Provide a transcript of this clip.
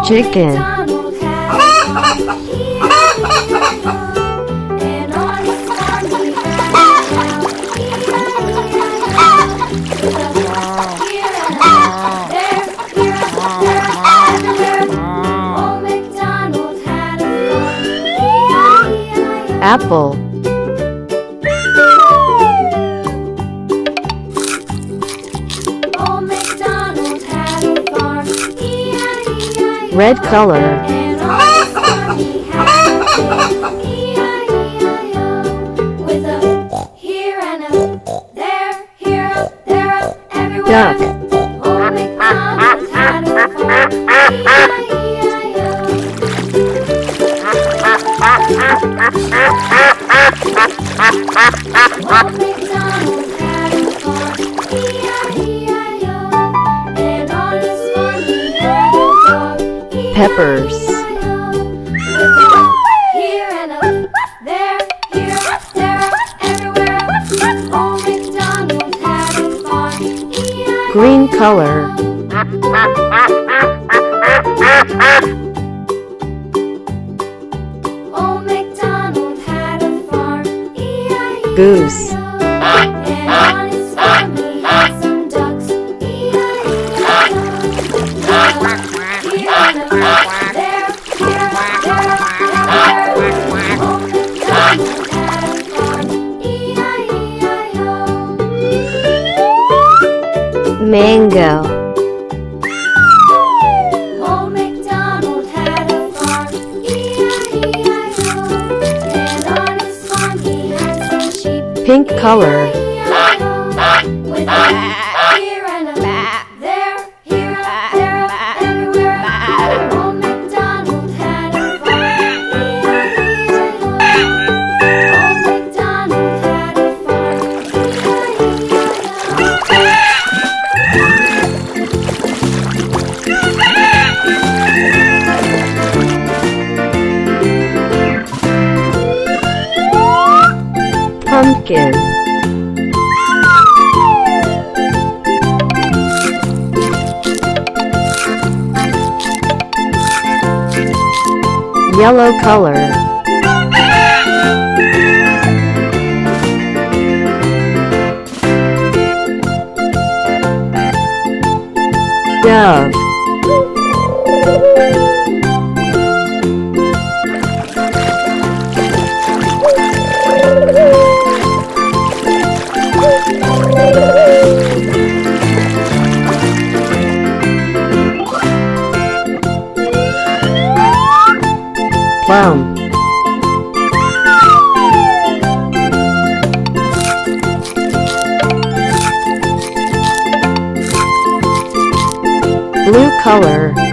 Chicken. Apple. Red color. Duck. Peppers. Green color. Goose. Mango. Old MacDonald had a farm, E-I-E-I-O, and on his farm he had some sheep, Pink color. E-I-E-I-O, with a here and a there, here, there, everywhere. Old MacDonald had a farm, E-I-E-I-O. Old MacDonald had a farm, Pumpkin. Yellow color. Dove. Plum. Blue color.